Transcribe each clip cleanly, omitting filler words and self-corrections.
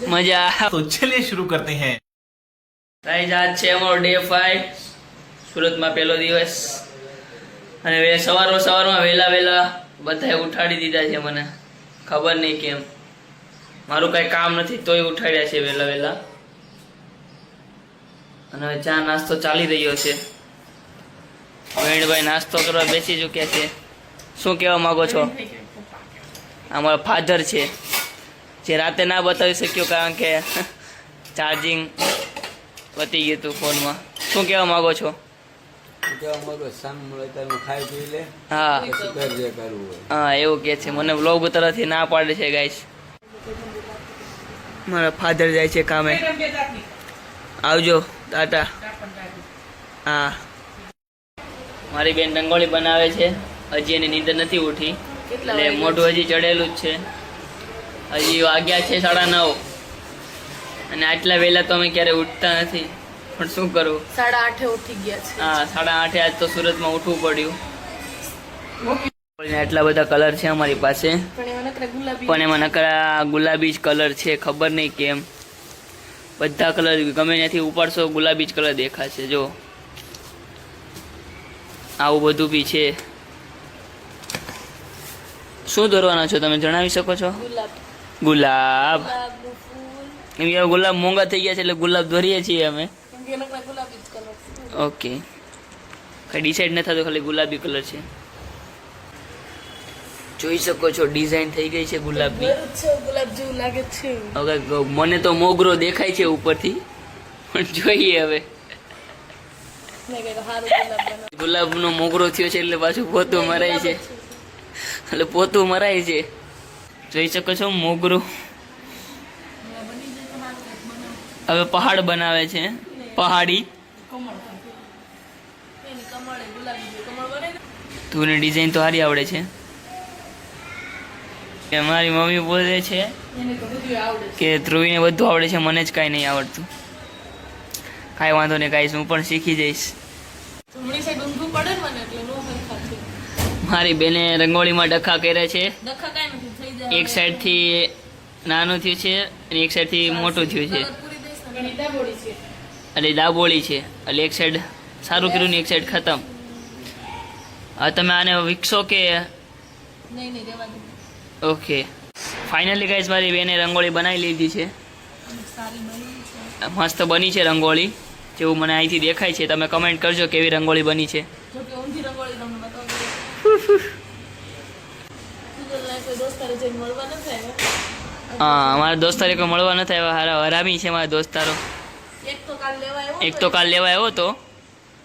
મજા। तो चलिए शुरू करते हैं। ગાઈઝ આજ છે અમારો ડે 5 સુરતમાં પહેલો દિવસ અને સવારમાં વહેલા બધાએ ઉઠાડી દીધા છે મને ખબર નહીં કેમ મારું કઈ કામ નથી તોય ઉઠાડ્યા છે વહેલા અને ચા નાસ્તો ચાલી રહ્યો છે વેણભાઈ નાસ્તો કરવા બેસી ચૂક્યા છે શું કહેવા માંગો છો અમારા ફાધર છે જે રાતે ના બતાવી શક્યો કારણ કે ચાર્જિંગ પતી ગયું હતું ફોનમાં શું કહેવા માંગો છો હા હા એવું કે છે મને વ્લોગ તરફથી ના પાડે છે ગાઈસ મારા ફાધર જાય છે કામે આવજો ટાટા હા મારી બેન રંગોળી બનાવે છે હજી એની નીંદર નથી ઉઠી એટલે મોઢું હજી ચડેલું જ છે હજી વાગ્યા છે 9:30 અને આટલા વહેલા તો અમે ક્યારે ઉઠતા નથી પણ શું કરું 8:30 ઉઠી ગયા છે હા 8:30 આજ તો સુરતમાં ઉઠવું પડ્યું આટલા બધા કલર છે અમારી પાસે પણ એમાં નકરા ગુલાબી જ કલર છે ખબર નહીં કેમ બધા કલર ગમે ત્યાંથી ઉપાડશો ગુલાબી જ કલર દેખાશે જો આવું બધું બી છે શું દોરવાના છો તમે જણાવી શકો છો ગુલાબ ગુલાબ મોંઘા થઈ ગયા છે એટલે ગુલાબ દોરીએ છીએ અમે ઓકે કઈ ડિસાઈડ નથી થતું ખાલી ગુલાબી કલર છે જોઈ શકો છો ડિઝાઇન થઈ ગઈ છે ગુલાબની ગુલાબ જેવું લાગે છે હવે મને તો મોગરો દેખાય છે ઉપરથી પણ જોઈએ હવે ગુલાબનો મોગરો થયો છે એટલે પાછું પોતું મરાય છે એટલે પોતું મરાય છે જોઈ શકો છો મોગરો હવે પહાડ બનાવે છે પહાડી તું ડિઝાઇન તો સારી આવડે છે મારી મમ્મી બોલે છે કે ધ્રુવીને બધું આવડે છે મને જ કાંઈ નહીં આવડતું કાંઈ વાંધો નહીં ગાઈશ હું પણ શીખી જઈશ મારી બેને રંગોળીમાં ડખા કર્યા છે એક સાઈડથી નાનું થયું છે અને એક સાઈડથી મોટું થયું છે એટલે દાબોળી છે એટલે એક સાઈડ સારું કર્યું ને એક સાઈડ ખતમ હવે તમે આને વિકસો કે ઓકે ફાઇનલી ગાઈઝ મારી બેને રંગોળી બનાવી લીધી છે મસ્ત બની છે રંગોળી જેવું મને અહીંથી દેખાય છે તમે કમેન્ટ કરજો કેવી રંગોળી બની છે હા અમારા દોસ્તારે કોઈ મળવા નથી આવ્યા હારા હરામી છે મારા દોસ્તારો એક તો કાલ લેવા આવ્યો હતો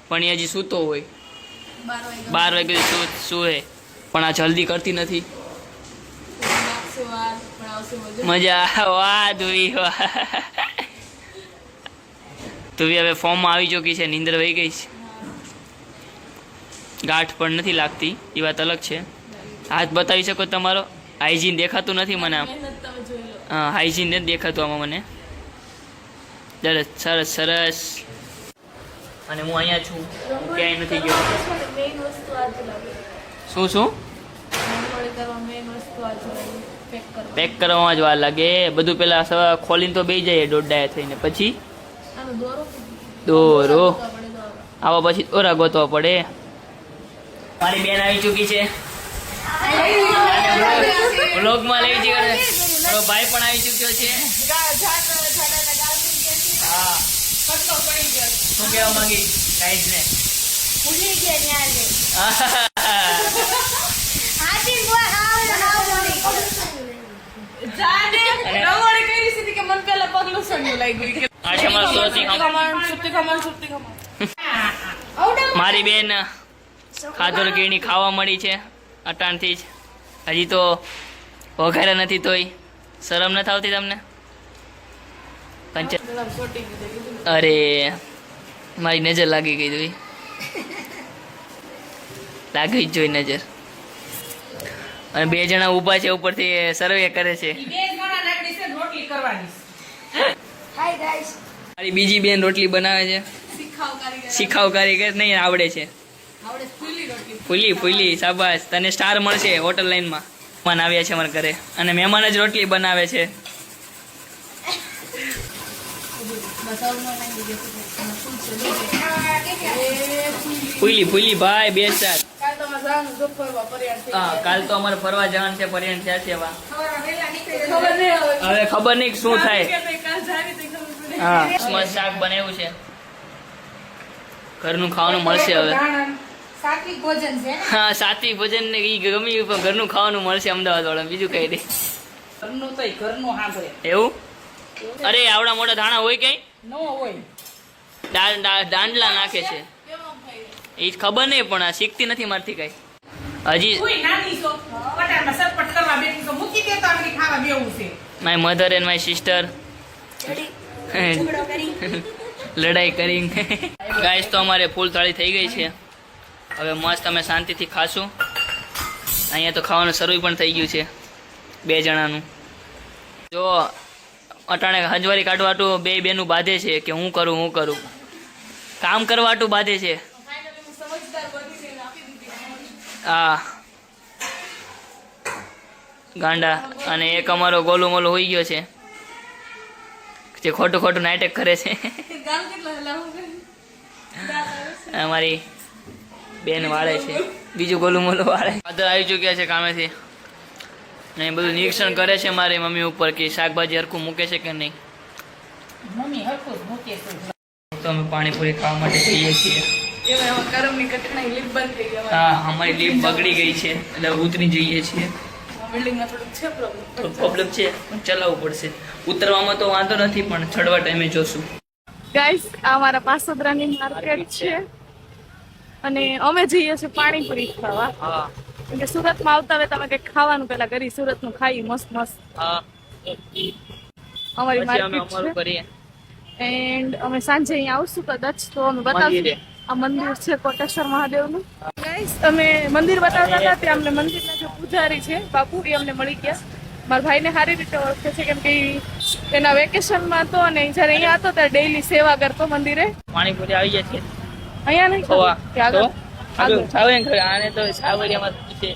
પણ એ હજી સૂતો હોય 12 વાગે સુએ પણ આ જલ્દી કરતી નથી મજા વાહ ધુવી વાહ ધુવી હવે ફોર્મમાં આવી ચૂકી છે નીંદર વહી ગઈ છે ગાંઠ પણ નથી લાગતી એ વાત અલગ છે હાથ બતાવી શકો તમારો હાઇજીન દેખાતું નથી મને આમ હા હાઇજીન નથી દેખાતું આમાં મને સરસ સરસ અને હું અહીંયા છું ક્યાંય નથી ગયો શું પેક કરવામાં જ વાર લાગે બધું પેલા સવા ખોલીને તો બેસી જાય દોડાયા થઈને પછી દોરો આવા પછી દોરા ગોતવા પડે મારી બેન આવી ચૂકી છે વ્લોગમાં લઈ જઈ મારો ભાઈ પણ આવી ચૂક્યો છે હા શું કહેવા માંગી ગાઈઝ ને મારી બેન ખાધોર કેળની ખાવા મળી છે અટાણથી જ હજી તો વઘાર્યા નથી તોય શરમ નથી આવતી તમને અરે મારી નજર લાગી ગઈ જોઈ લાગી જ જોઈ નજર અને 2 જણા ઊભા છે ઉપરથી સર્વે કરે છે મારી બીજી બેન રોટલી બનાવે છે શીખાવ કારીગર નહીં આવડે છે ફૂલી શાબાશ તને સ્ટાર મળશે હોટલ લાઈનમાં મહેમાન આવ્યા છે અમારા ઘરે અને મહેમાન જ રોટલી બનાવે છે. ફૂલી ભાઈ બે સાત. હા, કાલ તો અમારે ફરવા જવાનું છે. પર્યટન થયા છે હવે ખબર નહીં શું થાય. હા, મસ્ત શાક બનાવ્યું છે. ઘરનું ખાવાનું મળશે હવે. સાત્વિક ભોજન છે. હા, સાત્વિક ભોજન ને ઈ ગમ્યું પણ ઘરનું ખાવાનું મળશે અમદાવાદ વાળા. બીજું કઈ નહીં. ઘરનું તો ઘરનું સાંભળે એવું? અરે આવડા મોટા ધાણા હોય કઈ? ન હોય. દાંડલા નાખે છે એ ખબર નહીં પણ આ શીખતી નથી મારથી કઈ હજી. My mother and my sister લડાઈ કરી. ગાઈસ તો અમારે ફૂલ થાળી થઈ ગઈ છે. હવે મસ્ત અમે શાંતિથી ખાશું. અહીંયા તો ખાવાનું શરૂ પણ થઈ ગયું છે 2 જણાનું. જો અટાણે હંજવારી કાઢવાટું બે બેનું બાંધે છે કે હું કરું કામ કરવાટું બાંધે છે. હા ગાંડા. અને એક અમારો ગોલું મોલું હોઈ ગયો છે જે ખોટું નાટક કરે છે. અમારી બેન વાળે છે, બીજું ગોલું મોલું વાળે. ફાધર આવી ચૂક્યા છે કામેથી ને બધું નિરીક્ષણ કરે છે મારી મમ્મી ઉપર કે શાકભાજી હરખું મૂકે છે કે નહીં. તો અમે પાણીપુરી ખાવા માટે જઈએ છીએ. હા, અમારી લીપ બગડી ગઈ છે એટલે ઉતરી જઈએ છીએ. પ્રોબ્લેમ છે પણ ચલાવવું પડશે. ઉતરવામાં તો વાંધો નથી પણ ચડવા ટાઈમે જોશું. ગાઈસ આ અમારા પાસોદરાની માર્કેટ છે અને અમે જઈએ છીએ પાણીપુરી ખાવા. હા કેમ કે સુરતમાં આવતા હોય તમે કંઈક ખાવાનું પેલા કરી સુરતનું ખાઈ મસ્ત હા અમારી પછી અમે માર્કેટ અમારું છે. કરીએ. એન્ડ અમે સાંજે અહીંયા આવશું કદાચ તો અમે બતાવશું. આ મંદિર છે કોટેશ્વર મહાદેવનું. ગાઈસ અમે મંદિર બતાવતા હતા ત્યાં અમને મંદિરના જે પૂજારી છે બાપુ એ અમને મળી ગયા. મારા ભાઈને સારી રીતે ઓળખે છે કેમ કે એના વેકેશનમાં હતો અને જ્યારે અહીંયા હતો ત્યારે ડેઈલી સેવા કરતો મંદિરે. પાણીપુરી આવી જાય છે અહીંયા નહીં ખોવા કે આગળ આને તો સાવરિયામાં છે.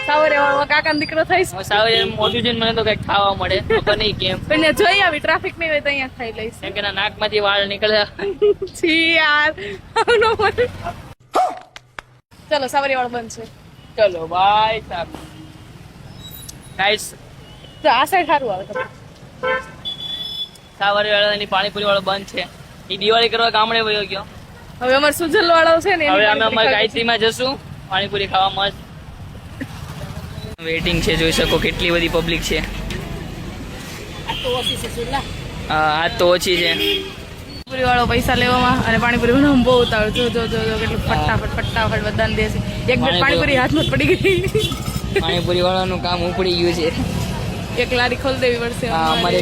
સાવરિયા કાકાનો દીકરો થઈશ સાવરિયા મોઢું જોઈને મને તો કઈક ખાવા મળે ખબર નહીં કેમ. પણ જોઈ આવી ટ્રાફિક નહીં હોય તો અહીંયા ખાઈ લઈશ. કેમ કે એના નાકમાંથી વાળ નીકળ્યા. છી યાર આવું ન બને. ચલો સાવરિયા વાળો બંધ છે. ચલો બાય સાહેબ. ગાઈસ તો આ સાઈડ સારું આવે તમને. સાવરિયાની પાણીપુરી વાળો બંધ છે. એ દિવાળી કરવા ગામડે વયો ગયો. હવે અમારે સુજલ વાળો છે ને હવે અમે અમારી ગાયત્રીમાં જશું પાણીપુરી ખાવા. મસ્ત વેઇટિંગ છે, જોઈ શકો કેટલી બધી પબ્લિક છે. હા આજ તો ઓછી છે. પાણીપુરી વાળો પૈસા લેવામાં અને પાણીપુરી બનાવવામાં બહુ ઉતાવળ. જો કેટલું ફટાફટ બધાને દે છે. એક બે પાણીપુરી હાથમાં જ પડી ગઈ. પાણીપુરી વાળાનું કામ ઉપડી ગયું છે. એક લારી ખોલી દેવી પડશે. હા અમારે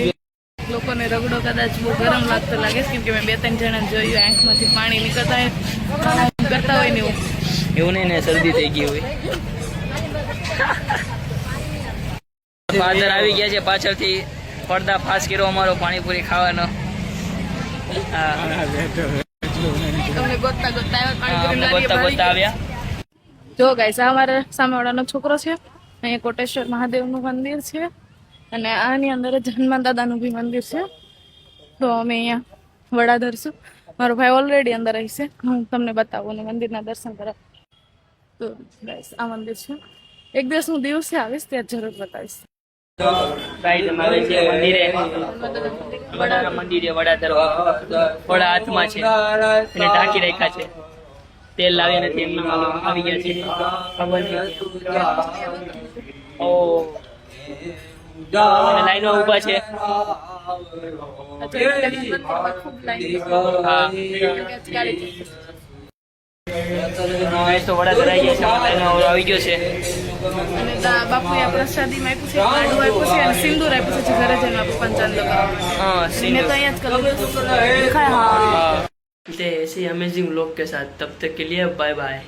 લોકોને રગડો કદાચ બહુ ગરમ લાગતો લાગે છે કેમ કે મેં 2-3 જણા જોયું આંખમાંથી પાણી નીકળતા કરતા હોય ને એવું નહીં ને શરદી થઈ ગઈ હોય. ફાધર આવી ગયા છે પાછળથી પડદા ફાસ કર્યો અમારો પાણીપુરી ખાવાનો. તમને ગોતતા આવ્યા. જો ગાઈસ આ અમારા સામેવાળાનો છોકરો છે. અહીંયા કોટેશ્વર મહાદેવનું મંદિર છે અને આની અંદર જ હનુમાન દાદાનું બી મંદિર છે. તો અમે અહીંયા વડા ધરશું. મારો ભાઈ ઓલરેડી અંદર રહેશે. હું તમને બતાવું અને મંદિરના દર્શન કરાવ. તો ગાઈસ આ મંદિર છે. એક દિવસ હું દિવસે આવીશ ત્યાં જરૂર બતાવીશ. મંદિરે વડાના મંદિરે વડા ધરવા. વડા હાથમાં છે એને ઢાંકી રાખ્યા છે. તેલ લાવી નથી એમને આવી ગયા છે. ખબર નહીં. ઓ લાઈનો ઉભા છે. તો વડા ધરાઈ ગયા છે. લાઈનો આવી ગયો છે. અને બાપુએ આ પ્રસાદીમાં આપ્યું છે, લાડુ આપ્યું છે અને સિંદૂર આપ્યું છે. ઘરે જઈને બાપુ પંચાંગ हाँ મેં તો અહીંયા જ કર્યું. ऐसे अमेजिंग लोग के साथ तब तक के लिए बाय बाय.